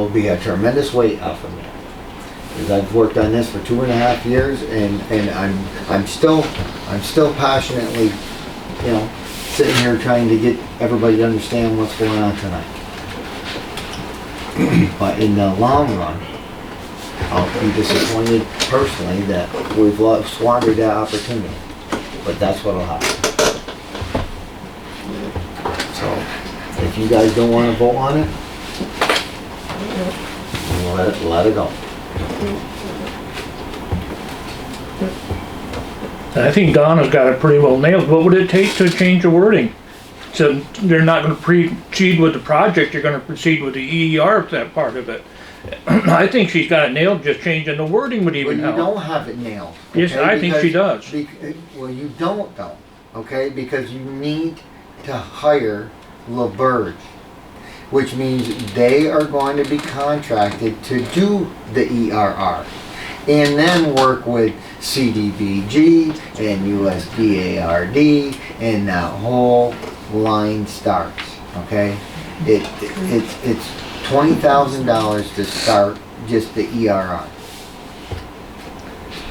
will be a tremendous weight off of me. Because I've worked on this for 2.5 years, and I'm still passionately, you know, sitting here trying to get everybody to understand what's going on tonight. But in the long run, I'll be disappointed personally that we've squandered that opportunity. But that's what'll happen. So, if you guys don't want to vote on it, we'll let it go. I think Donna's got it pretty well nailed. What would it take to change the wording? So they're not going to proceed with the project, you're going to proceed with the EER, that part of it. I think she's got it nailed, just changing the wording would even help. Well, you don't have it nailed. Okay? Yes, I think she does. Well, you don't though, okay? Because you need to hire LaBerge, which means they are going to be contracted to do the ERR. And then work with CDBG and USDARD, and that whole line starts, okay? It's $20,000 to start just the ERR.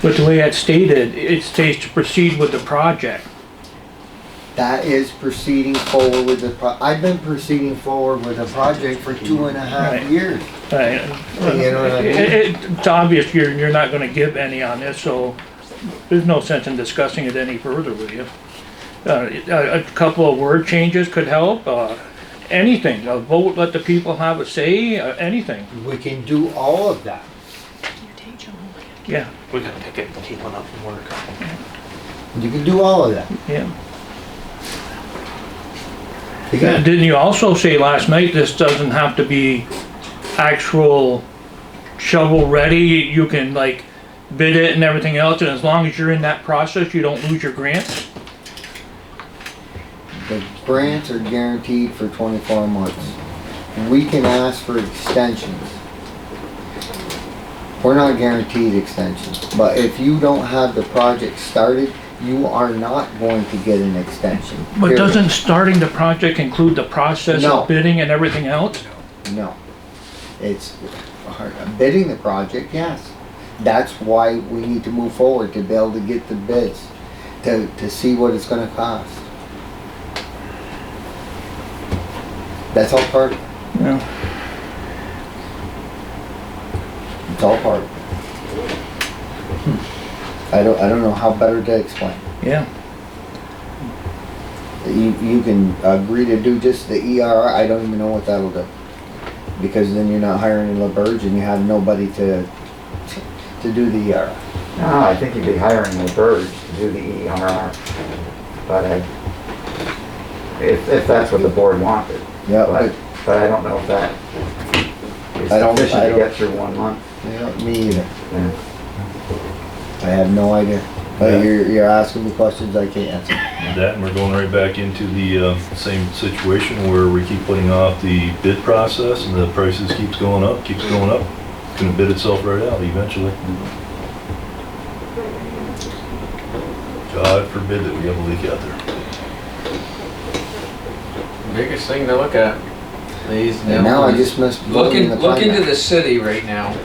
But the way it's stated, it states to proceed with the project. That is proceeding forward with the I've been proceeding forward with the project for 2.5 years. Right. You know what I mean? It's obvious you're not going to give any on this, so there's no sense in discussing it any further with you. A couple of word changes could help. Anything. A vote, let the people have a say. Anything. We can do all of that. Yeah. We gotta take it and keep one up and work. You can do all of that. Yeah. Again, Didn't you also say last night this doesn't have to be actual shovel ready? You can like bid it and everything else, and as long as you're in that process, you don't lose your grant? the grants are guaranteed for 24 months. We can ask for extensions. We're not guaranteed extensions, but if you don't have the project started, you are not going to get an extension. But period. doesn't starting the project include the process No. of bidding and everything else? No. It's bidding the project, yes. That's why we need to move forward, to be able to get the bids, to see what it's gonna cost. That's all part of it. Yeah. It's all part of it. I don't know how better to explain. Yeah. You can agree to do just the ERR, I don't even know what that'll do. Because then you're not hiring LaBerge and you have nobody to do the ERR. No, I think you'd be hiring LaBerge to do the ERR. But if that's what the board wanted. Yeah, But I don't know if that is sufficient to get through 1 month. me either. Yeah. I have no idea. But you're asking me questions I can't answer. That, and we're going right back into the same situation where we keep putting off the bid process and the prices keeps going up. It's gonna bid itself right out eventually. God forbid that we have a leak out there. Biggest thing to look at. These And now I just missed. look into the city right now.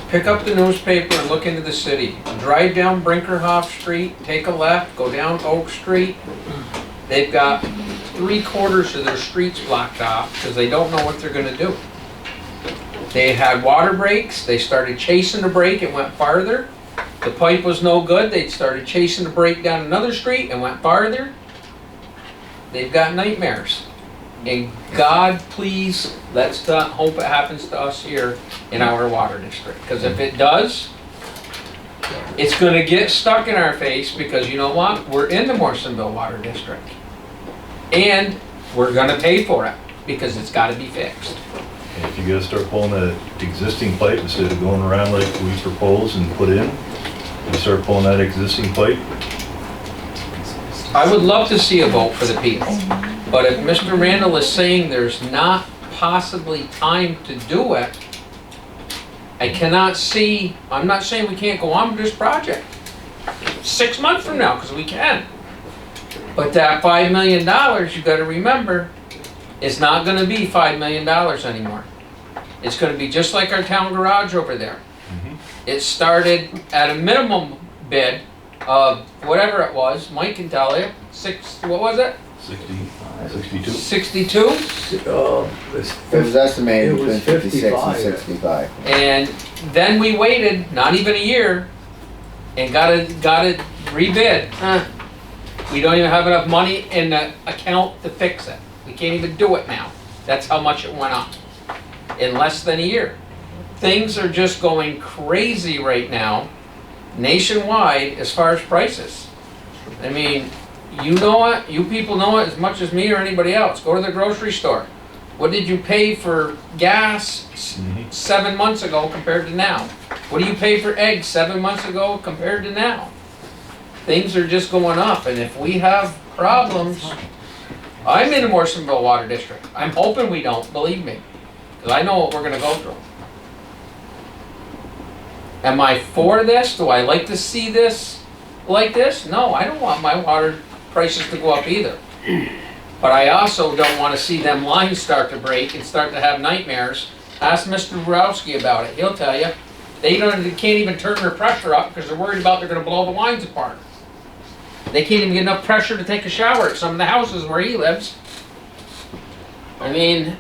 Pick up the newspaper and look into the city. Drive down Brinkerhoff Street, take a left, go down Oak Street. They've got 3/4 of their streets blocked off because they don't know what they're gonna do. They had water breaks, they started chasing the break and went farther. The pipe was no good, they started chasing the break down another street and went farther. They've got nightmares. And God, please, let's not hope it happens to us here in our water district. Because if it does, it's going to get stuck in our face because you know what? We're in the Morrisonville Water District. And we're going to pay for it because it's got to be fixed. And if you gotta start pulling that existing pipe instead of going around like we propose and put in, you start pulling that existing pipe. I would love to see a vote for the people. But if Mr. Randall is saying there's not possibly time to do it, I cannot see, I'm not saying we can't go on with this project 6 months from now, because we can. But that $5 million, you gotta remember, is not gonna be $5 million anymore. It's gonna be just like our town garage over there. Mhm. It started at a minimum bid of whatever it was, Mike can tell you, what was it? 62. 62? It was estimated It was between 56 and 55. 65. And then we waited, not even a year, and got it rebid. We don't even have enough money in the account to fix it. We can't even do it now. That's how much it went up in less than a year. Things are just going crazy right now, nationwide, as far as prices. I mean, you know it, you people know it as much as me or anybody else. Go to the grocery store. What did you pay for gas 7 months ago compared to now? What do you pay for eggs 7 months ago compared to now? Things are just going up, and if we have problems, I'm in the Morrisonville Water District. I'm hoping we don't, believe me, because I know what we're gonna go through. Am I for this? Do I like to see this like this? No, I don't want my water prices to go up either. But I also don't want to see them lines start to break and start to have nightmares. Ask Mr. Borowski about it. He'll tell you. They can't even turn their pressure up because they're worried about they're going to blow the lines apart. They can't even get enough pressure to take a shower at some of the houses where he lives. I mean,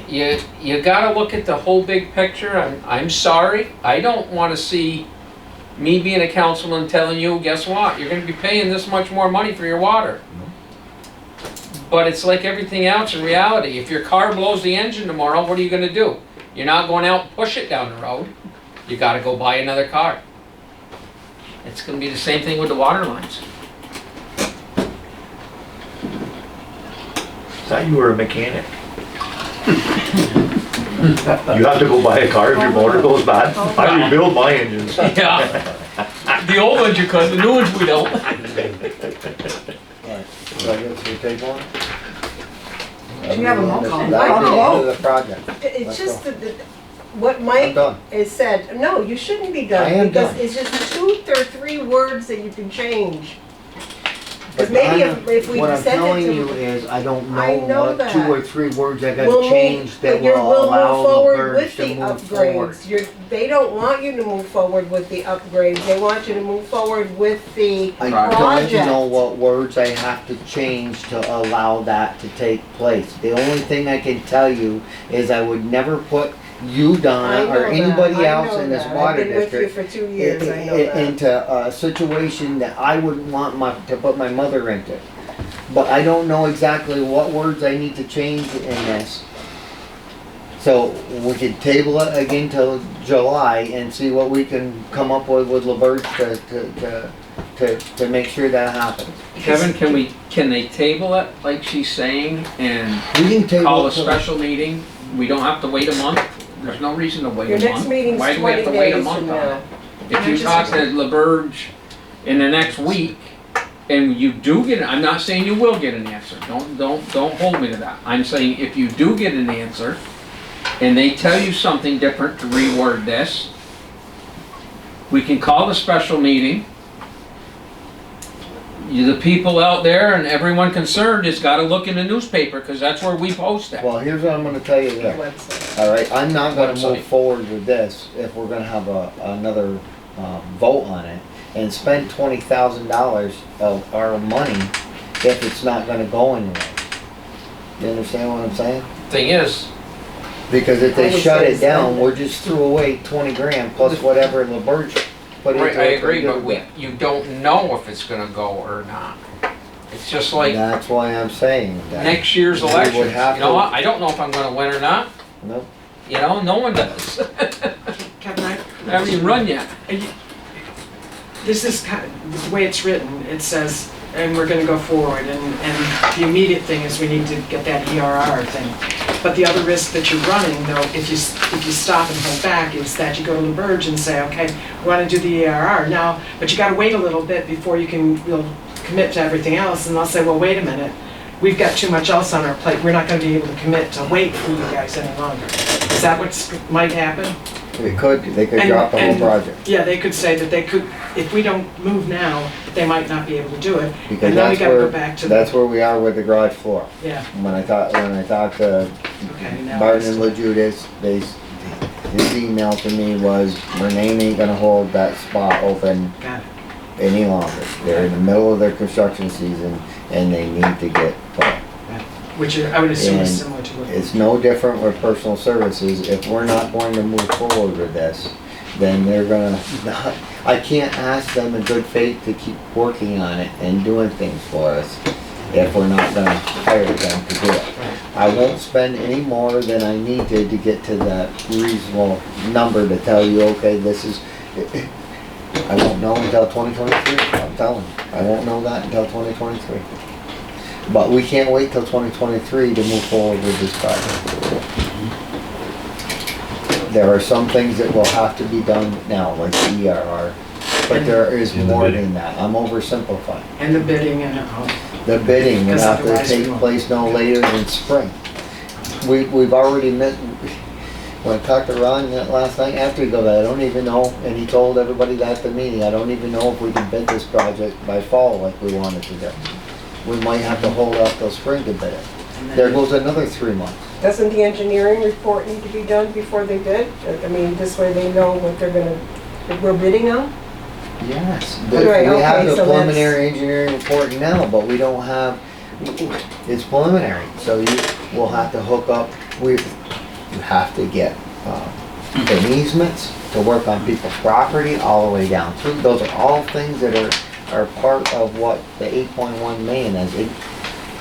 you got to look at the whole big picture. I'm sorry. I don't want to see me being a councilman telling you, guess what? You're going to be paying this much more money for your water. But it's like everything else in reality. If your car blows the engine tomorrow, what are you going to do? You're not going out and push it down the road. You got to go buy another car. It's going to be the same thing with the water lines. Thought you were a mechanic. You have to go buy a car if your motor goes bad. I rebuild my engines. Yeah. The old ones you could, the new ones we don't. So I guess we take one? Do you have a roll call? Back to the Roll end of the project. It's Let's just go. what I'm Mike done. has said, no, you shouldn't be done. I am because done. it's just 2 or 3 words that you can change. But Because maybe I'm- if we what I'm send telling it you to, is, I don't I know know what that. 2 or 3 words I we'll gotta move, change that but we'll will allow move the forward birds with to the move forward. upgrades. They don't want you to move forward with the upgrades. They want you to move forward with the I project. don't know what words I have to change to allow that to take place. The only thing I can tell you is I would never put you, I Donna, know or that. anybody I else know in this that. water I've been with you district for 2 years, I know that. into a situation that I wouldn't want to put my mother into. But I don't know exactly what words I need to change in this. So we could table it again till July and see what we can come up with LaBerge to make sure that happens. Kevin, can they table it like she's saying and We can table call a it till- special meeting? We don't have to wait a month. There's no reason to wait a Your month. next meeting's Why do we have 20 to wait a days month from on now. it? If you talk to LaBerge in the next week and you do get, I'm not saying you will get an answer. Don't hold me to that. I'm saying if you do get an answer and they tell you something different to reword this, we can call a special meeting. The people out there and everyone concerned has got to look in the newspaper because that's where we post it. Well, here's what I'm gonna tell you there. Website. All right, I'm not gonna Website. move forward with this if we're gonna have another vote on it and spend $20,000 of our money if it's not gonna go anywhere. You understand what I'm saying? Thing is, Because if I they would shut say it down, spend it. we're just threw away 20 grand plus whatever LaBerge put into it. right, I agree, for but you don't know if it's gonna go or not. It's just like That's why I'm saying that. next year's We would election. You have know to- what? I don't know if I'm gonna win or not. Nope. You know, no one does. Kevin, I haven't even run yet. this is kind of, the way it's written, it says, and we're gonna go forward, and the immediate thing is we need to get that ERR thing. But the other risk that you're running, though, if you stop and hold back, is that you go to LaBerge and say, okay, we wanna do the ERR now, but you gotta wait a little bit before you can, you'll commit to everything else, and they'll say, well, wait a minute, we've got too much else on our plate, we're not gonna be able to commit to wait for you guys any longer. Is that what might happen? They could And- drop the whole and- project. Yeah, they could say that they could, if we don't move now, they might not be able to do it. Because And then we that's gotta go where, back to that's the, where we are with the garage floor. yeah, When I talked to okay, now. I Martin and understand. LaJudas, his email to me was, Renee ain't gonna hold that spot open Got it. any longer. They're in the middle of their construction season and they need to get going. Which I would assume is And similar to what. It's no different with personal services. If we're not going to move forward with this, then they're gonna, I can't ask them in good faith to keep working on it and doing things for us if we're not gonna hire them to do it. I won't spend any more than I need to get to that reasonable number to tell you, okay, this is, I won't know until 2023, I'm telling you. I won't know that until 2023. But we can't wait till 2023 to move forward with this project. There are some things that will have to be done now, like the ERR, but there is And the more bidding. than that. I'm oversimplifying. And the bidding and, The bidding will Because have to otherwise we take won't. place no later than spring. We've already met, when I talked to Ron last night after he got that, I don't even know, and he told everybody that at the meeting, I don't even know if we can bid this project by fall like we wanted to do. We might have to hold off till spring to bid it. There goes another 3 months. Doesn't the engineering report need to be done before they bid? I mean, this way they know what they're gonna, that we're bidding on? Yes. Right, We have okay, the so preliminary engineering report now, but we don't have, it's preliminary, so you will have to hook up, you have to get an easements to work on people's property all the way down through. Those are all things that are part of what the 8.1 million is.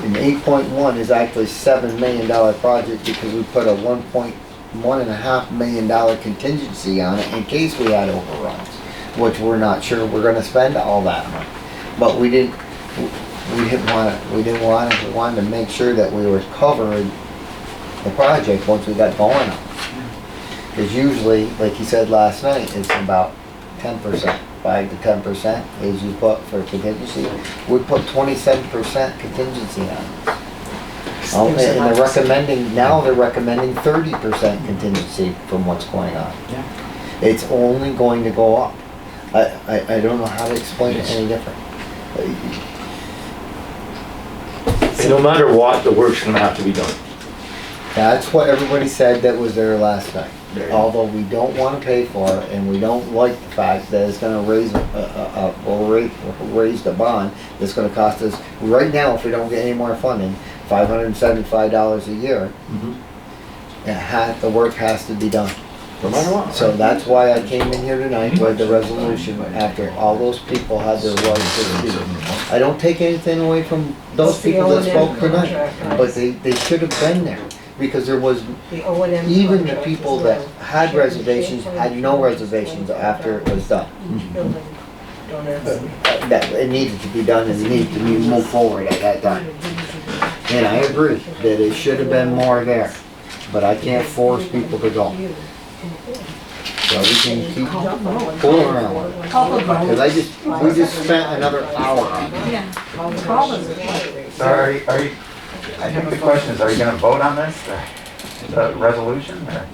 And the 8.1 is actually $7 million project because we put a $1.5 million contingency on it in case we had overruns, which we're not sure we're gonna spend all that money. But we didn't want to make sure that we were covering the project once we got going on it. Because usually, like you said last night, it's about 10%. 5 to 10% is you put for contingency. We put 27% contingency on it. And they're recommending, now they're recommending 30% contingency from what's going on. Yeah. It's only going to go up. I don't know how to explain it any different. And no matter what, the work's gonna have to be done. That's what everybody said that was there last night. Although we don't want to pay for it, and we don't like the fact that it's gonna raise the bond, that's gonna cost us, right now, if we don't get any more funding, $575 a year. The work has to be done. No matter what. So that's why I came in here tonight with the resolution after all those people had their rights to speak. I don't take anything away from those What's the people that O&M spoke tonight, contract, but they should have been there. Because there was, The O&M even the contract people as that well. had reservations had no reservations after it was done. Building. Don't ask me. That it needed to be done and it needed to be moved forward at that time. And I agree that it should have been more there, but I can't force people to go. So we can keep fooling around. Because we just spent another hour on it. So are you, I think the question is, are you gonna vote on this, the resolution, or?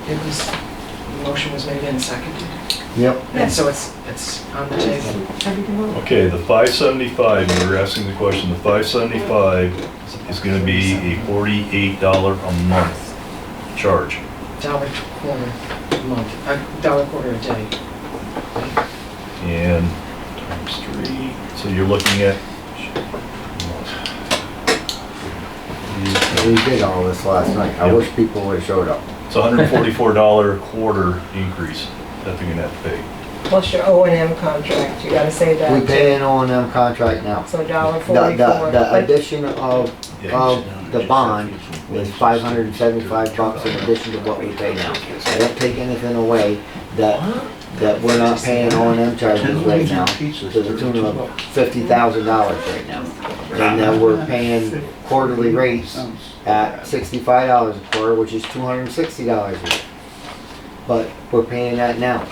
It was, the motion was made and seconded. Yep. And so it's on the table. Okay, the 575, and we're asking the question, the 575 is gonna be a $48 a month charge. $1.25 a month, $1.25 a day. And times 3, so you're looking at, We did all this last night. I wish people would have showed up. it's $144 a quarter increase that they're gonna have to pay. Plus your O&M contract, you gotta say that. We too. pay an O&M contract now. So $1.44. The But addition of the bond is $575 in addition to what we pay now. I don't take anything away that we're not paying O&M charges right now to the tune of $50,000 right now. And that we're paying quarterly rates at $65 a quarter, which is $260 a year. But we're paying that now.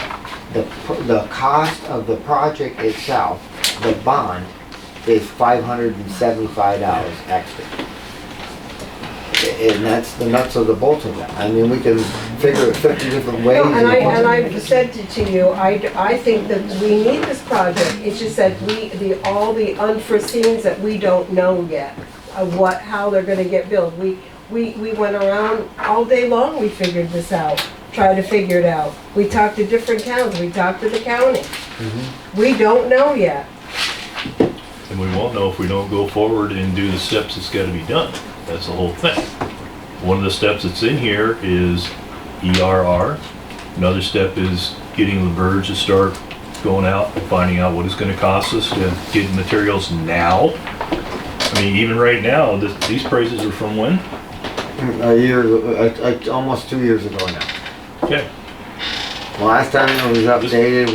The cost of the project itself, the bond, is $575 extra. And that's the nuts of the bolts of it. I mean, we can figure it 50 different ways. No, and I've said to you, I think that we need this project. It's just that all the unforeseens that we don't know yet. of how they're gonna get billed. We went around all day long, we figured this out, tried to figure it out. We talked to different towns, we talked to the county. We don't know yet. And we won't know if we don't go forward and do the steps that's gotta be done. That's the whole thing. One of the steps that's in here is ERR. Another step is getting the birds to start going out and finding out what it's gonna cost us to get materials now. I mean, even right now, these prices are from when? A year, almost 2 years ago now. Okay. Last time it was updated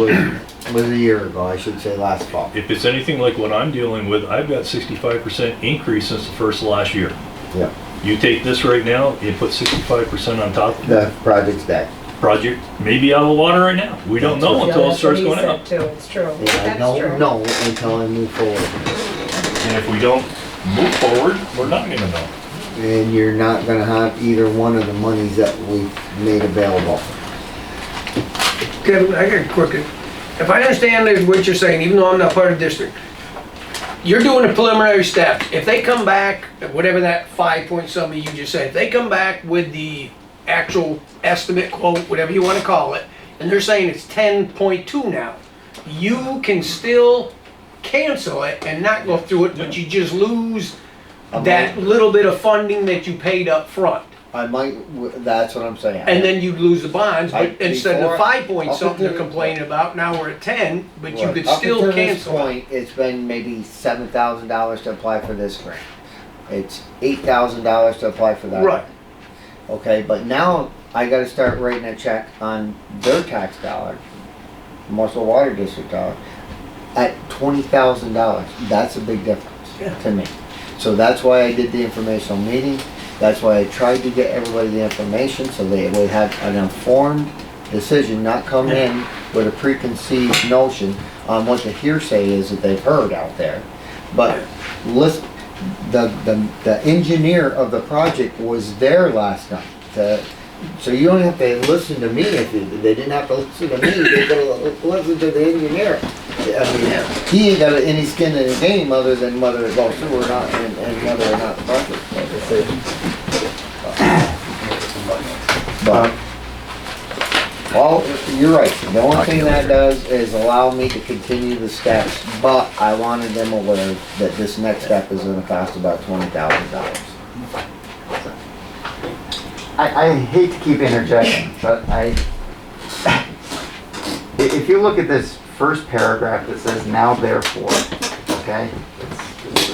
was a year ago, I should say last fall. If it's anything like what I'm dealing with, I've got 65% increase since the first of last year. Yeah. You take this right now and put 65% on top of The project's dead. project, maybe out of the water right now. We don't know Yeah, until it that's starts what he going said out. too. It's true. And I That's true. don't know until I move forward. And if we don't move forward, we're not gonna know. And you're not gonna have either one of the monies that we've made available. Kevin, I got a quick, if I understand what you're saying, even though I'm not part of the district, you're doing the preliminary steps. If they come back, whatever that 5 point something you just said, if they come back with the actual estimate quote, whatever you wanna call it, and they're saying it's 10.2 now, you can still cancel it and not go through it, but you just lose that little bit of funding that you paid up front. I might, that's what I'm saying. And then you'd lose the bonds, but instead of Before- 5 point up something they're until- complaining about, now we're at 10, but you Right. could Up still until this cancel it. point, it's been maybe $7,000 to apply for this grant. It's $8,000 to apply for that. Right. Okay, but now I gotta start writing a check on their tax dollar, Marshall Water District dollar, at $20,000. That's a big difference to me. So that's why I did the informational meeting. That's why I tried to get everybody the information so they would have an informed decision, not come in with a preconceived notion on what the hearsay is that they've heard out there. But listen, the engineer of the project was there last night. So you don't have to listen to me if they didn't have to listen to me. They gotta listen to the engineer. I mean, he ain't got any skin in the game other than whether it goes through or not, and whether or not the project goes through. But, well, you're right. The only thing that does is allow me to continue the steps, but I wanted them aware that this next step is gonna cost about $20,000. I hate to keep interjecting, but if you look at this first paragraph that says now therefore, okay? It's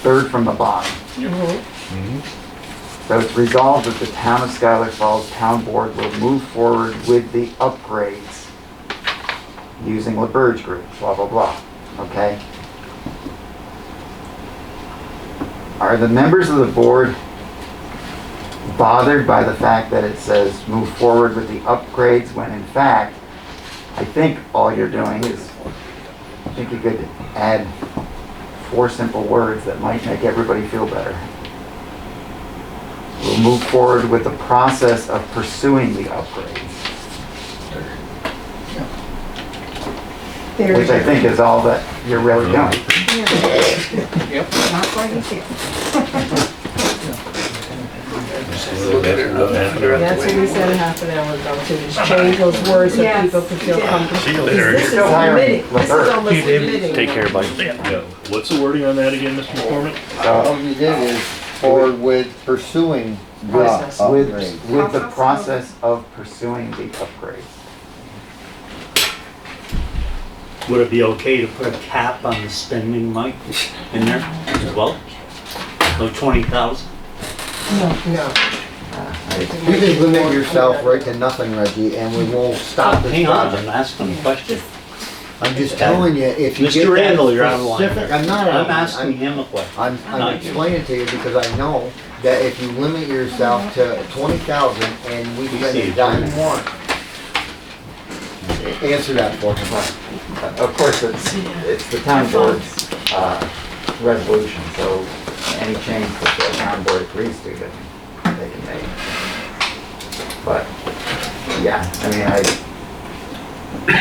third from the bottom. So it's resolved that the town of Schuyler Falls Town Board will move forward with the upgrades using LaBerge Group, blah, blah, blah, okay? Are the members of the board bothered by the fact that it says move forward with the upgrades when in fact, I think all you're doing is, I think you could add 4 simple words that might make everybody feel better. We'll move forward with the process of pursuing the upgrades. Which I think is all that you're really doing. Not quite easy. That's what we said half an hour ago, to just change those words so Yes. people can feel comfortable. See you later. This is Still hiring admitting, this is LaBerge. almost admitting. Take care, buddy. Yeah. What's the wording on that again, Mr. McCormick? All you did is forward with pursuing the Process. upgrade. With the process of pursuing the upgrades. Would it be okay to put a cap on the spending, Mike, in there as well? Of 20,000? No. You can limit yourself right to nothing, Reggie, and we won't stop this Hang on, project. I'm asking a question. I'm just telling you, if you Mr. get that Randall, you're out of line. specific, I'm not out of I'm line. asking him a question. I'm not you. explaining to you because I know that if you limit yourself to 20,000 and we spend a dime more. Answer that for me. Of course, it's the town board's resolution, so any change that the town board agrees to, that they can make. But, yeah, I mean,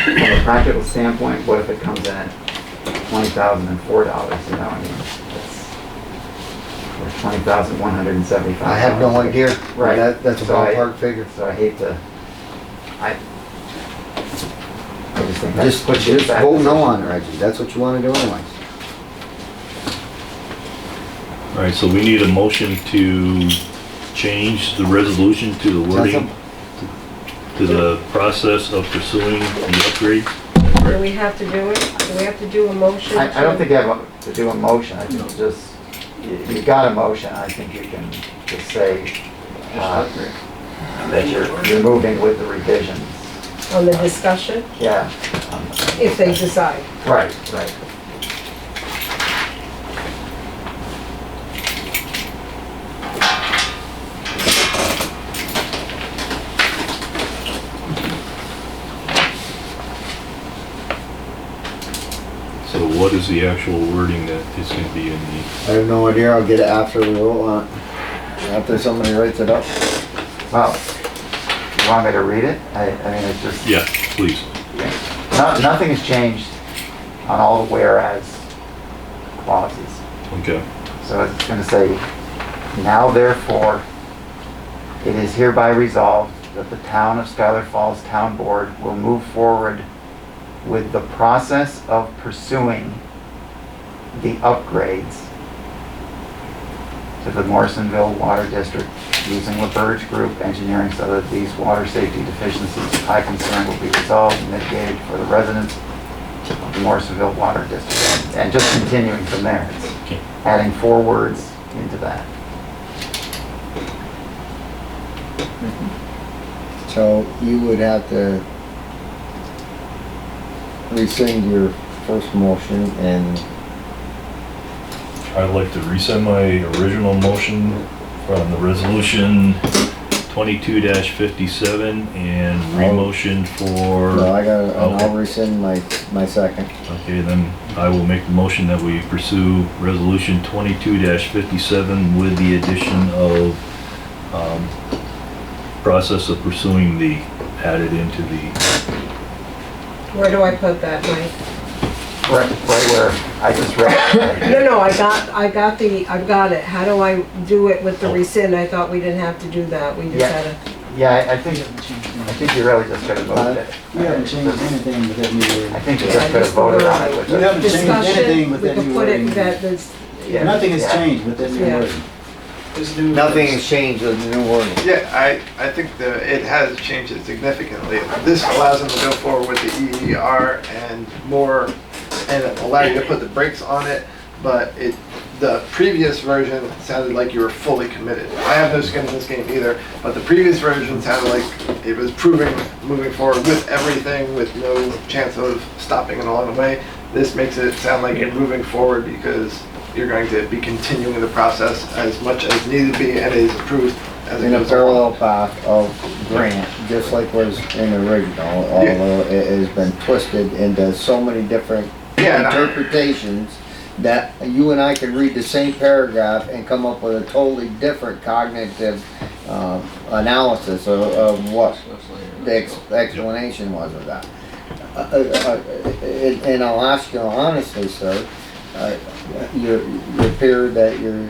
from a practical standpoint, what if it comes in at $20,004, you know, I mean, $20,175. I have no idea. Right. That's a So I- ballpark figure. So I hate to, I just think that Just puts you in a bad vote no position. on it, Reggie. That's what you wanna do anyways. All right, so we need a motion to change the resolution to the wording, to the process of pursuing the upgrade. Do we have to do it? Do we have to do a motion? I don't think you have to do a motion, I think just, you got a motion, I think you can just say, that you're moving with the revisions. On the discussion, Yeah. if they decide. Right, right. So what is the actual wording that is gonna be in the, I have no idea. I'll get it after we vote on it. After somebody writes it up. Well, you want me to read it? I mean, it's just, yeah, please. nothing has changed on all the whereas clauses. Okay. So it's gonna say, now therefore, it is hereby resolved that the town of Schuyler Falls Town Board will move forward with the process of pursuing the upgrades to the Morrisonville Water District using LaBerge Group Engineering so that these water safety deficiencies of high concern will be resolved and mitigated for the residents of the Morrisonville Water District. And just continuing from there. It's Okay. adding 4 words into that. So you would have to rescind your first motion and I'd like to resend my original motion from the resolution 22-57 and remotion well, for, I got. Oh. I'll rescind my second. okay, then I will make the motion that we pursue resolution 22-57 with the addition of, process of pursuing the, added into the, Where do I put that, Mike? Right where I just read. No, I got it. How do I do it with the rescind? I thought we didn't have to do that. We just Yeah. had to. Yeah, I think you really just could have voted it. You haven't changed anything with that new wording. I think you just could have voted on it with You it. haven't changed anything Discussion, with we that could new put it wording. that this, Yeah. Nothing has Yeah. changed with that new Yeah. wording. There's new. Nothing has changed with the new wording. Yeah, I think it has changed it significantly. This allows them to go forward with the EER and more, and allow you to put the brakes on it, but the previous version sounded like you were fully committed. I have no skin in this game either, but the previous version sounded like it was proving, moving forward with everything, with no chance of stopping it along the way. This makes it sound like you're moving forward because you're going to be continuing the process as much as needed to be and is approved as it In a goes parallel along. path of grant, just like was in the original, although it has been twisted into so many different Yeah, and I- interpretations that you and I could read the same paragraph and come up with a totally different cognitive analysis of what the explanation was of that. And I'll ask you honestly, sir, you appear that you're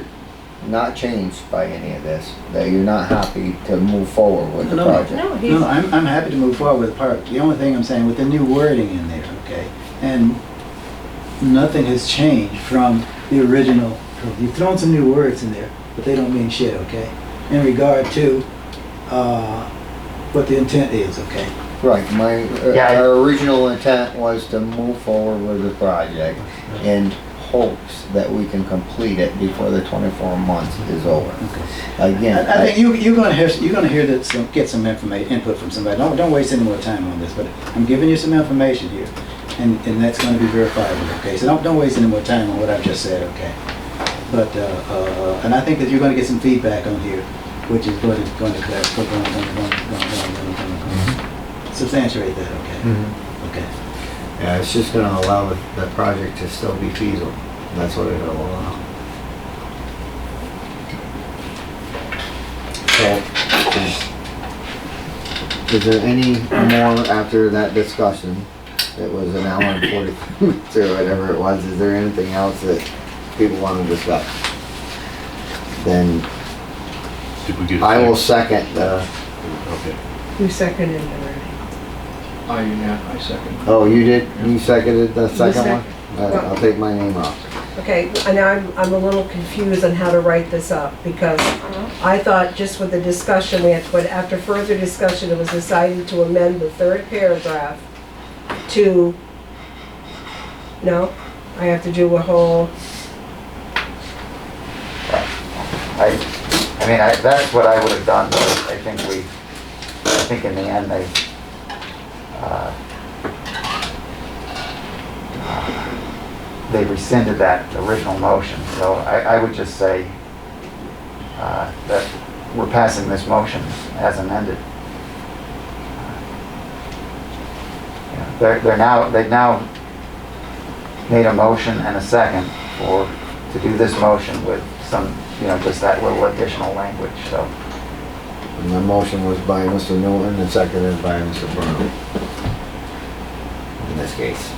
not changed by any of this, that you're not happy to move forward with the No. project. no, he's, No, I'm happy to move forward with the part. The only thing I'm saying, with the new wording in there, okay? And nothing has changed from the original. You've thrown some new words in there, but they don't mean shit, okay? In regard to, what the intent is, okay? Right, Yeah. our original intent was to move forward with the project in hopes that we can complete it before the 24 months is over. Again, I think you're gonna hear that, get some information, input from somebody. Don't waste any more time on this, but I'm giving you some information here, and that's gonna be verifiable, okay? So don't waste any more time on what I've just said, okay? But, and I think that you're gonna get some feedback on here, which is going to substantiate that, okay? Okay. yeah, it's just gonna allow the project to still be feasible. That's what it'll allow. So, is there any more after that discussion? It was an hour and 40 minutes or whatever it was. Is there anything else that people want to discuss? then Did we get a I will second? second the, Okay. Who seconded it already? I second. oh, you did? You seconded the second sec- one? I'll take my name off. Okay, and now I'm a little confused on how to write this up, because I thought just with the discussion we had to put, after further discussion, it was decided to amend the third paragraph to, no, I have to do a whole, I mean, that's what I would have done, but I think in the end, they rescinded that original motion, so I would just say that we're passing this motion as amended. They've now made a motion and a second to do this motion with some, just that little additional language, so. And the motion was by Mr. Newton and seconded by Mr. Bruno. In this case.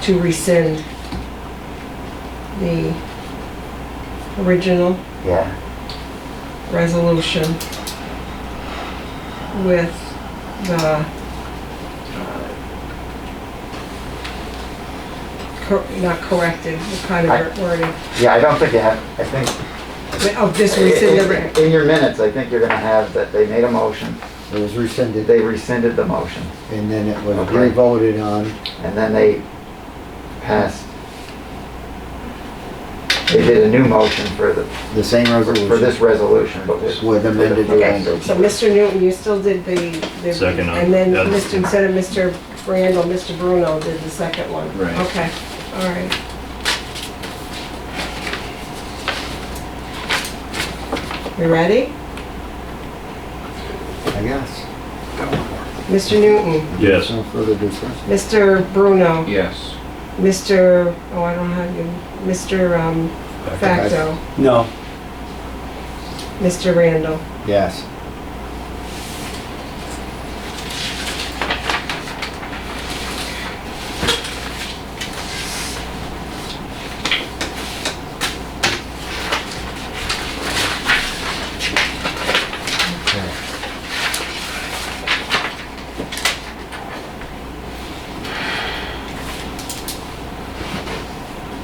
to rescind the original Yeah, resolution with the not corrected, what kind of wording? yeah, I don't think you have, I think. Oh, just rescind the, In your minutes, I think you're gonna have that they made a motion, It was rescinded, they rescinded the motion, and then it was Okay. re-voted on. and then they passed. They did a new motion for The same resolution. for this resolution, but With amended okay, language. so Mr. Newton, you still did the. Second on- And then yeah. Mr., instead of Mr. Randall, Mr. Bruno did the second one. Right. Okay, all right. You ready? I guess. Mr. Newton, Yes. No further discussion. Mr. Bruno, Yes. Mr., oh, I don't have you, Mr. Facto, No. Mr. Randall. Yes.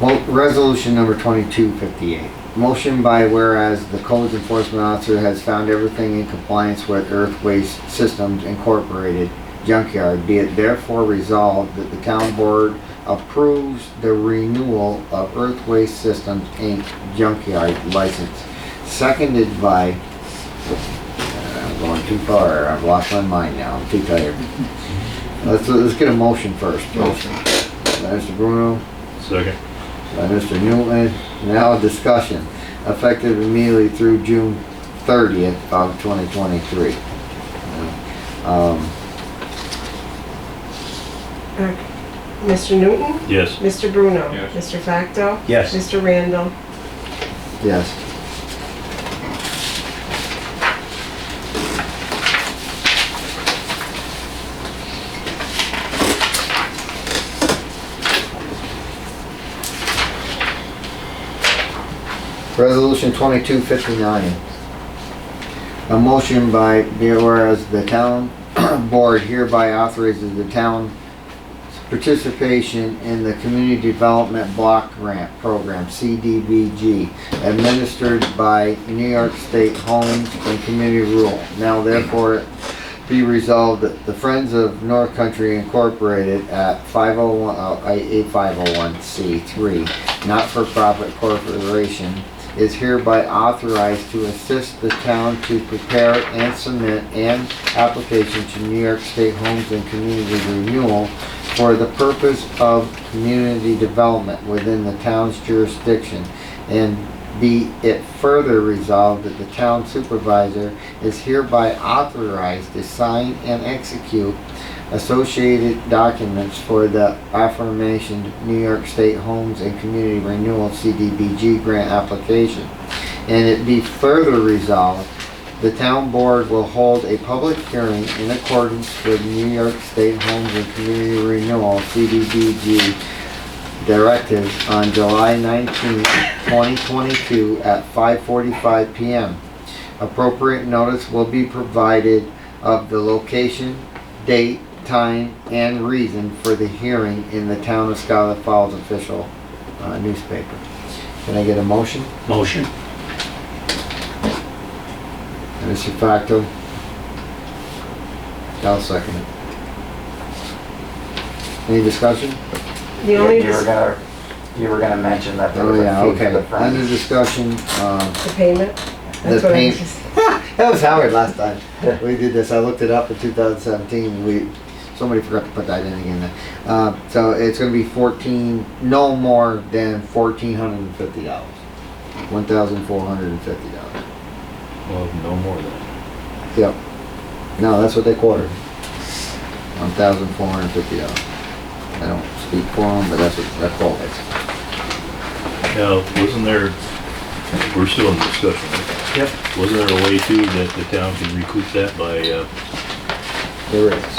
Well, resolution number 2258. Motion by whereas the codes enforcement officer has found everything in compliance with Earth Waste Systems Incorporated junkyard, be it therefore resolved that the town board approves the renewal of Earth Waste Systems Inc. junkyard license. Seconded by, I'm going too far, I've lost my mind now, I'm too tired. Let's get a motion first. Motion. Mr. Bruno. Second. By Mr. Newman. Now discussion, effective immediately through June 30th of 2023. Mr. Newton, Yes. Mr. Bruno, Yes. Mr. Facto, Yes. Mr. Randall. Yes. Resolution 2259. A motion by, whereas the town board hereby authorizes the town participation in the Community Development Block Grant Program, CDBG, administered by New York State Homes and Community Rule. Now therefore be resolved that the Friends of North Country Incorporated at 501c3, not-for-profit corporation, is hereby authorized to assist the town to prepare and submit an application to New York State Homes and Community Renewal for the purpose of community development within the town's jurisdiction, and be it further resolved that the town supervisor is hereby authorized to sign and execute associated documents for the aforementioned New York State Homes and Community Renewal CDBG grant application. And it be further resolved, the town board will hold a public hearing in accordance with New York State Homes and Community Renewal CDBG directives on July 19, 2022 at 5:45 p.m. Appropriate notice will be provided of the location, date, time, and reason for the hearing in the Town of Scholar Falls official newspaper. Can I get a motion? Motion. Mr. Facto? I'll second it. Any discussion? The only, You were gonna mention that there Oh, was yeah, a fee for okay. the front. Under discussion, the payment, that's The what I pay- was just, that was Howard last time. We did this, I looked it up in 2017, somebody forgot to put that in again. So it's gonna be no more than $1,450. $1,450. Well, no more than that. Yep. No, that's what they quoted. $1,450. I don't speak for them, but that's what that quote is. Now, wasn't there, we're still in discussion, right? Yep. Wasn't there a way too that the town can recoup that by, There is.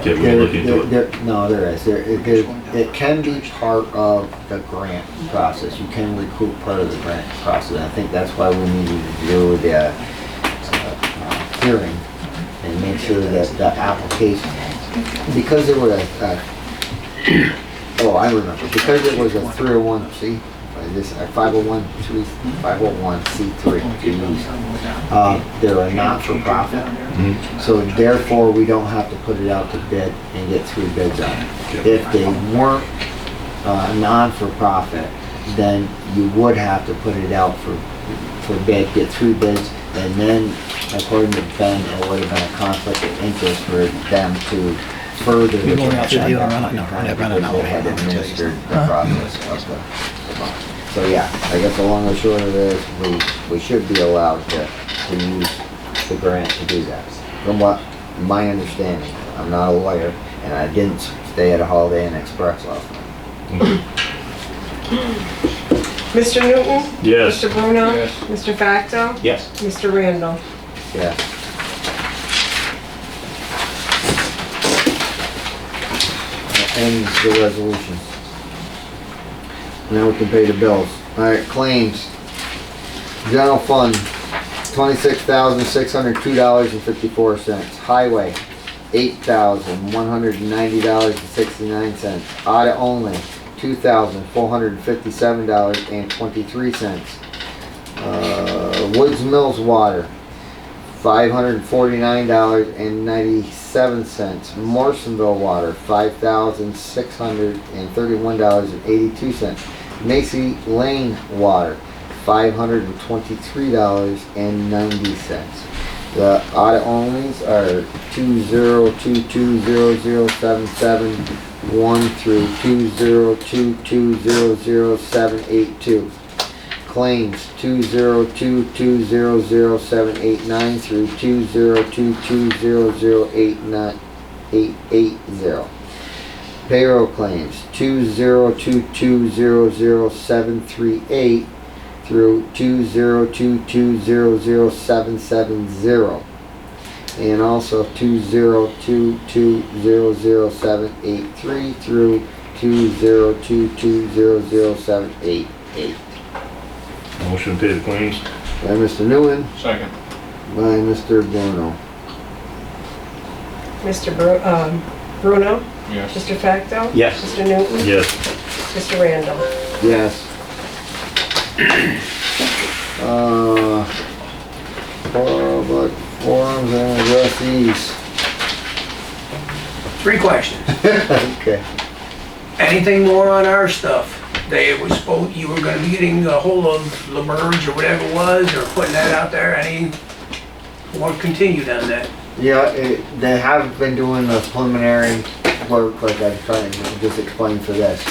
did we look into it? No, there is. It can be part of the grant process. You can recoup part of the grant process. I think that's why we needed to do the hearing and make sure that the application, because it was I remember, because it was a 301C, this 501C3, they're a not-for-profit. So therefore, we don't have to put it out to bid and get 3 bids on it. If they weren't non-for-profit, then you would have to put it out for bid, get 3 bids, and then, according to Ben, it would have been a conflict of interest for them to further the construction because they had administered the process of the bond. So yeah, I guess the long and short of it is, we should be allowed to use the grant to do that. From what my understanding, I'm not a lawyer, and I didn't stay at a Holiday Inn Express last night. Mr. Newton? Yes. Mr. Bruno? Yes. Mr. Facto? Yes. Mr. Randall? Yes. Ends the resolution. Now we can pay the bills. Alright, claims. General fund, $26,602.54. Highway, $8,190.69. Audit only, $2,457.23. Woods Mills Water, $549.97. Morrisonville Water, $5,631.82. Macy Lane Water, $523.90. The audit onlys are 20220077 through 2022007782. Claims 2022007789 through 2022008880. Payroll claims 2022000738 through 2022000770, and also 2022000783 through 2022000788. Motion to pay the claims? By Mr. Newman, Second. by Mr. Bruno. Mr. Bruno? Yes. Mr. Facto? Yes. Mr. Newton? Yes. Mr. Randall? Yes. Public forums and addressees. 3 questions. Okay. Anything more on our stuff? You were gonna be getting a hold of LaBerge or whatever it was, or putting that out there, any more continued on that? Yeah, they have been doing the preliminary work, like I'm trying to just explain for this.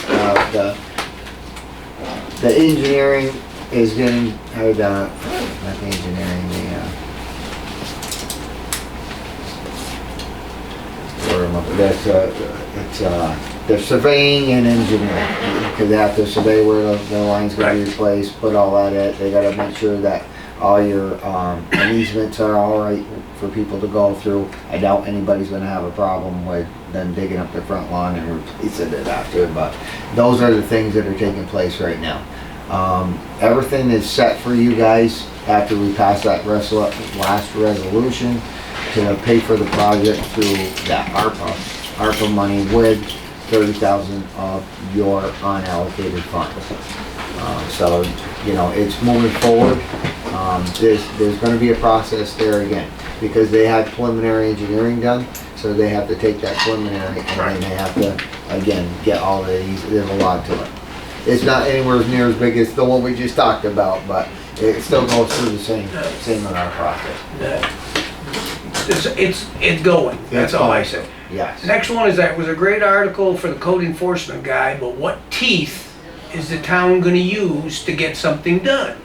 The engineering is getting, not the engineering, they're surveying and engineering, because they have to survey where the line's gonna be replaced, put all that in. They gotta make sure that all your easements are all right for people to go through. I doubt anybody's gonna have a problem with them digging up their front lawn and replacing it after, but those are the things that are taking place right now. Everything is set for you guys after we pass that last resolution to pay for the project through that ARPA money with 30,000 of your unallocated funds. So, you know, it's moving forward. There's gonna be a process there again, because they had preliminary engineering done, so they have to take that preliminary and then they have to, again, get all of these, there's a lot to it. It's not anywhere near as big as the one we just talked about, but it still goes through the same amount of process. It's going, that's all I say. Yes. Next one is that it was a great article for the code enforcement guy, but what teeth is the town gonna use to get something done?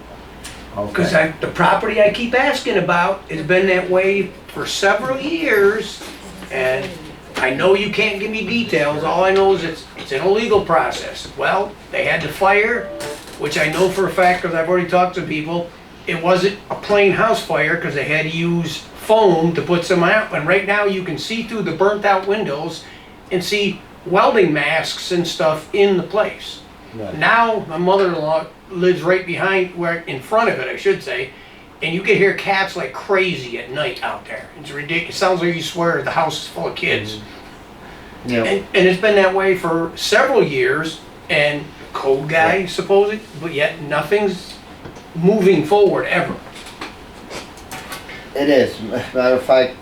Because Okay. the property I keep asking about has been that way for several years, and I know you can't give me details, all I know is it's an illegal process. Well, they had the fire, which I know for a fact, because I've already talked to people, it wasn't a plain house fire, because they had to use foam to put some out, and right now you can see through the burnt out windows and see welding masks and stuff in the place. Right. Now, my mother-in-law lives right behind, where, in front of it, I should say, and you can hear cats like crazy at night out there. It's ridiculous. It sounds like you swear the house is full of kids. Yeah. And it's been that way for several years, and code guy supposed, but yet nothing's moving forward ever. It is. Matter of fact,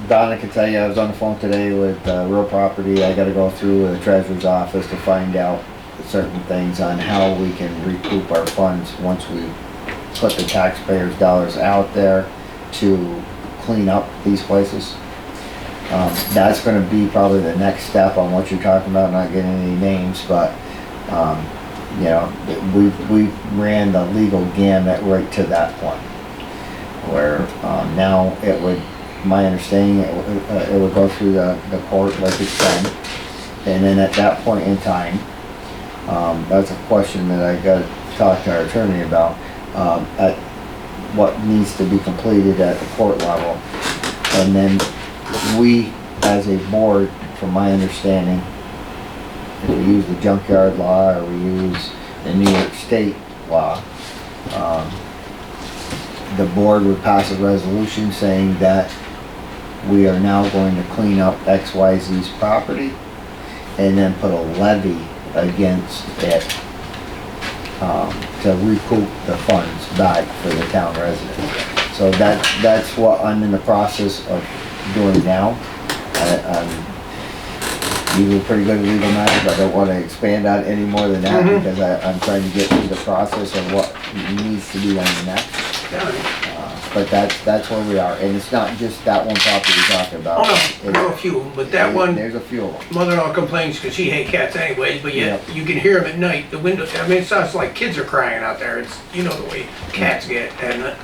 Donna can tell you, I was on the phone today with real property. I gotta go through the treasurer's office to find out certain things on how we can recoup our funds once we put the taxpayers' dollars out there to clean up these places. That's gonna be probably the next step on what you're talking about, not getting any names, but you know, we ran the legal gamut right to that point. Where now it would, my understanding, it would go through the court like it's been. And then at that point in time, that's a question that I got to talk to our attorney about, at what needs to be completed at the court level. And then we, as a board, from my understanding, if we use the junkyard law or we use the New York State law, the board would pass a resolution saying that we are now going to clean up XYZ's property and then put a levy against it to recoup the funds back for the town residents. So that's what I'm in the process of doing now. I'm usually pretty good at legal matters. I don't want to expand on any more than that because I'm trying to get through the process of what needs to be done next. But that's where we are, and it's not just that one property you're talking about. Oh no, there are a few, but that one, There's a few of them. mother-in-law complains because she hates cats anyways, but yet you can hear them at night, the windows, I mean, it sounds like kids are crying out there. It's, you know the way cats get, and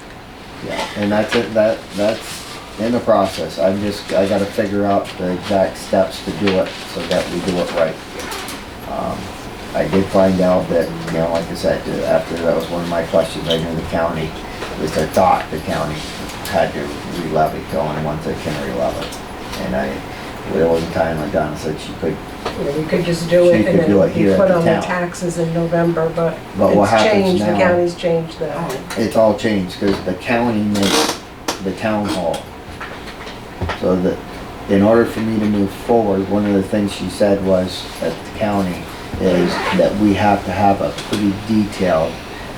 Yeah, and that's it, that's in the process. I gotta figure out the exact steps to do it so that we do it right. I did find out that, you know, like I said, after that was one of my questions, I knew the county, at least I thought the county had to re-levy, the only ones that can re-levy. And there was a time when Donna said she could, Yeah, we could just do it She and could do it then be here put at the on the town. taxes in November, but But what it's happens changed, the now- county's changed that. it's all changed, because the county makes the town hall. So that, in order for me to move forward, one of the things she said was, at the county, is that we have to have a pretty detailed,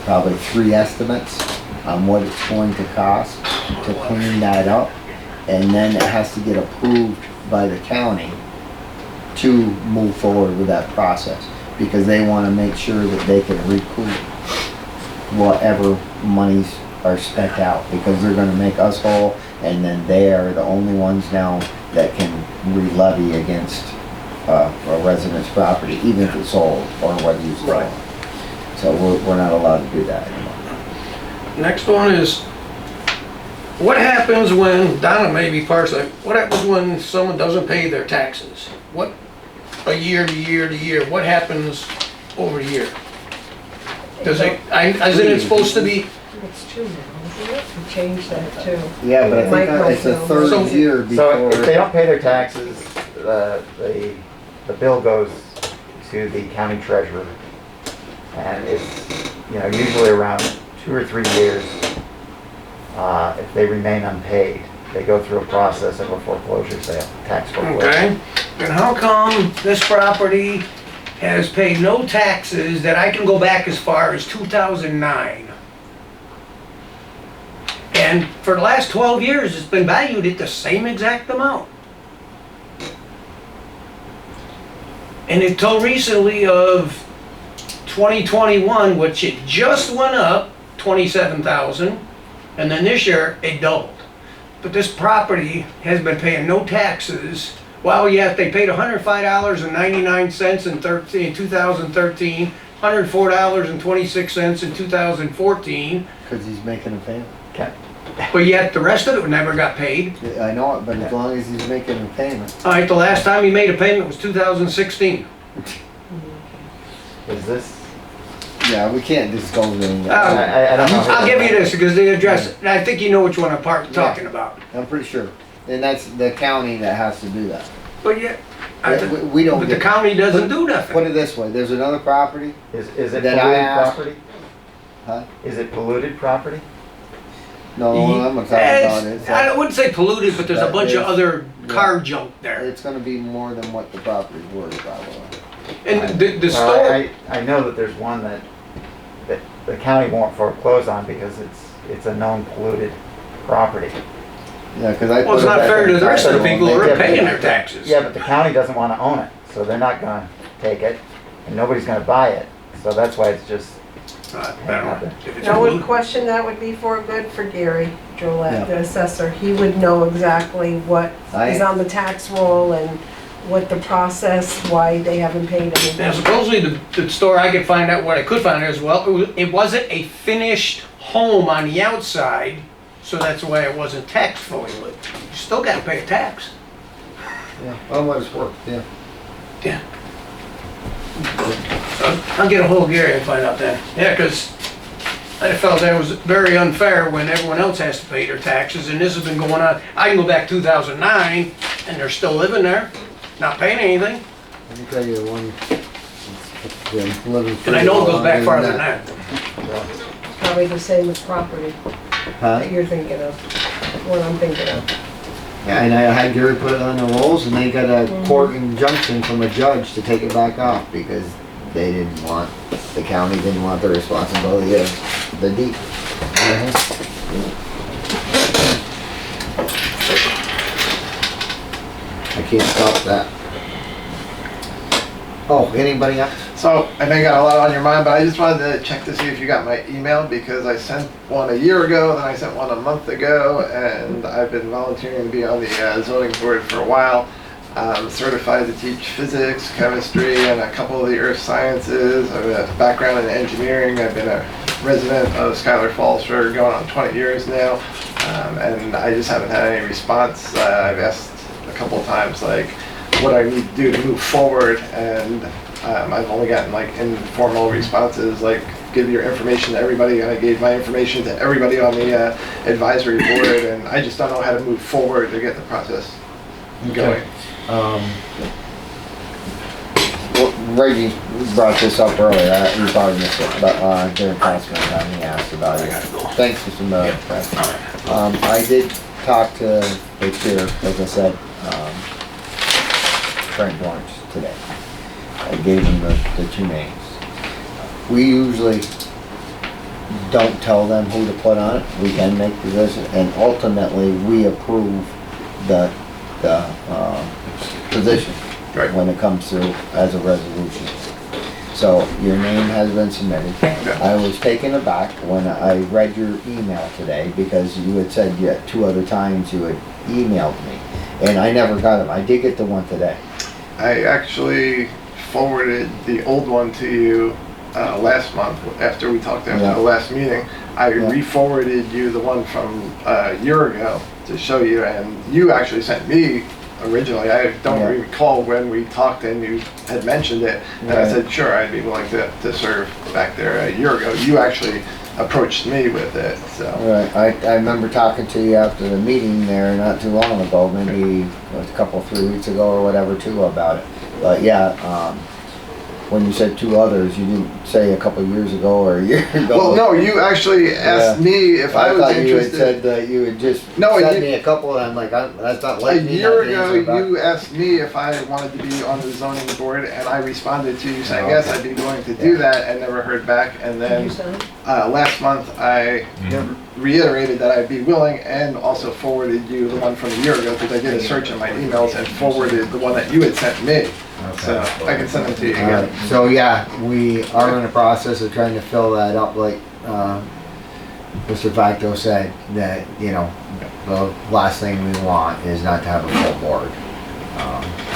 probably 3 estimates on what it's going to cost to clean that up. And then it has to get approved by the county to move forward with that process. Because they want to make sure that they can recoup whatever monies are spent out. Because they're going to make us whole, and then they are the only ones now that can re-levy against a resident's property, even if it's sold or whether you sell it. So we're not allowed to do that anymore. next one is, what happens when, Donna may be partially, what happens when someone doesn't pay their taxes? What, a year to year to year, what happens over the year? Does it, isn't it supposed to be, It's true now, isn't it? We changed that too. Yeah, but I It might think it's the go third So- year So if they before. don't pay their taxes, the bill goes to the county treasurer. And it's, usually around 2 or 3 years, if they remain unpaid, they go through a process of a foreclosure sale, tax foreclosure. okay? And how come this property has paid no taxes that I can go back as far as 2009? And for the last 12 years, it's been valued at the same exact amount. And until recently of 2021, which it just went up 27,000, and then this year it doubled. But this property has been paying no taxes. Well, yes, they paid $105.99 in 2013, $104.26 in 2014, Because he's making a payment. but yet the rest of it never got paid. Yeah, I know it, but as long as he's making a payment. All right, the last time he made a payment was 2016. Is this, Yeah, we can't disclose anything. I don't know. I'll give you this because they address it. And I think you know which one I'm talking about. I'm pretty sure. And that's the county that has to do that. But yet, We don't but the get. county doesn't do Put nothing. it this way, there's another property. Is it That I polluted asked- property? Huh? Is it polluted property? No, what I'm gonna talk about is I wouldn't say polluted, but there's a That bunch of is- other yeah. car junk there. it's gonna be more than what the property's worth, probably. And the Well, store, I know that there's one that the county won't foreclose on because it's a known polluted property. Yeah, because I. well, it's put it not back fair on to the rest of the tax people who roll, are and they paying kept their it. taxes. Yeah, but the county doesn't want to own it, so they're not gonna take it, and nobody's gonna buy it. So that's why it's just, I don't know. If it's Now, what polluted- question that would be for good for Gary Jolette, Yeah. the assessor. He would know exactly what is on the tax roll and what the process, why they haven't paid Now anything. supposedly the store, I could find out what I could find out as well, it wasn't a finished home on the outside, so that's why it wasn't taxed fully. But you still gotta pay a tax. Yeah, well, what it's worth, yeah. Yeah. So I'll get a hold of Gary and find out then. Yeah, because I felt that was very unfair when everyone else has to pay their taxes, and this has been going on. I can go back 2009, and they're still living there, not paying anything. Let me tell you the one. It's been living And I know it goes back farther than that. that. Probably the same with property Huh? that you're thinking of, what I'm thinking of. Yeah, and I had Gary put it on the rolls, and they got a court injunction from a judge to take it back off because they didn't want, the county didn't want the responsibility of the deed. I can't stop that. Oh, anybody else? So, I know you got a lot on your mind, but I just wanted to check to see if you got my email because I sent one a year ago, then I sent one a month ago, and I've been volunteering to be on the zoning board for a while. I'm certified to teach physics, chemistry, and a couple of the earth sciences. I have a background in engineering. I've been a resident of Schuyler Falls for going on 20 years now, and I just haven't had any response. I've asked a couple of times, like, what I need to do to move forward, and I've only gotten like informal responses, like give your information to everybody, and I gave my information to everybody on the advisory board, and I just don't know how to move forward to get the process going. Well, Reggie brought this up earlier, you probably missed it, but during council time he asked about it. Thanks for some press. I did talk to the chair, as I said, Frank Lawrence today. I gave him the two names. We usually don't tell them who to put on it. We can make the decision, and ultimately we approve the position Right. when it comes through as a resolution. So your name has been submitted. I was taken aback when I read your email today because you had said yet 2 other times you had emailed me, and I never got them. I did get the one today. I actually forwarded the old one to you last month after we talked after Yeah. the last meeting. I Yeah. re-forwarded you the one from a year ago to show you, and you actually sent me originally. I don't Yeah. recall when we talked and you had mentioned it. And I Right. said, sure, I'd be willing to serve back there a year ago. You actually approached me with it, so. Right, I remember talking to you after the meeting there not too long ago, maybe a couple, 3 weeks ago or whatever too about it. But yeah, when you said 2 others, you didn't say a couple years ago or a year ago. Well, no, you actually asked me if I was thought you had interested. said that you had just No, sent you- me a couple and I'm like, that's not A like me year not to ago, answer back. you asked me if I wanted to be on the zoning board, and I responded to you saying, yes, I'd be willing to do that, and never heard back. And then last month, I reiterated that I'd be willing, and also forwarded you the one from a year ago, because I did a search in my emails and forwarded the one that you had sent me. So I can send them to you again. Alright, so yeah, we are in the process of trying to fill that up, like, Mr. Facto said, that, you know, the last thing we want is not to have a full board.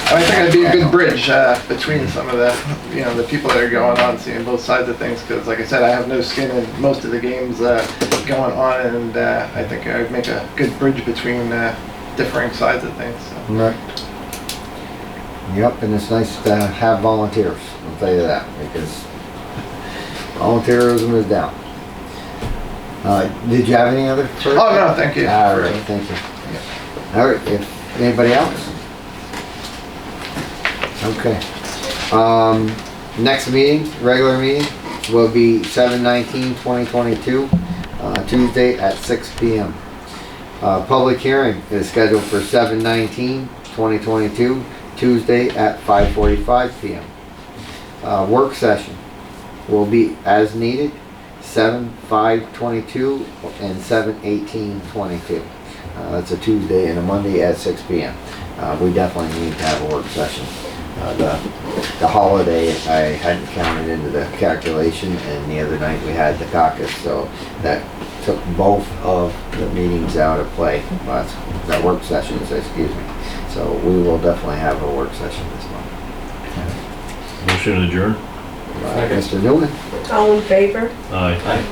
I think I'd be a good bridge between some of the, you know, the people that are going on, seeing both sides of things. Because, like I said, I have no skin in most of the games going on, and I think I'd make a good bridge between differing sides of things. So. Right. Yep, and it's nice to have volunteers, I'll tell you that, because volunteerism is down. Did you have any other? Oh, no, thank you. All right, thank you. All right, if anybody else? Okay. Next meeting, regular meeting, will be 7/19/2022, Tuesday at 6 p.m. Public hearing is scheduled for 7/19/2022, Tuesday at 5:45 p.m. Work session will be as needed, 7/5/22 and 7/18/22. That's a Tuesday and a Monday at 6 p.m. We definitely need to have a work session. The holiday I hadn't counted into the calculation, and the other night we had the caucus, so that took both of the meetings out of play. That work sessions, excuse me. So we will definitely have a work session this month. Motion to adjourn? Mr. Newman? All in favor? Aye. Aye.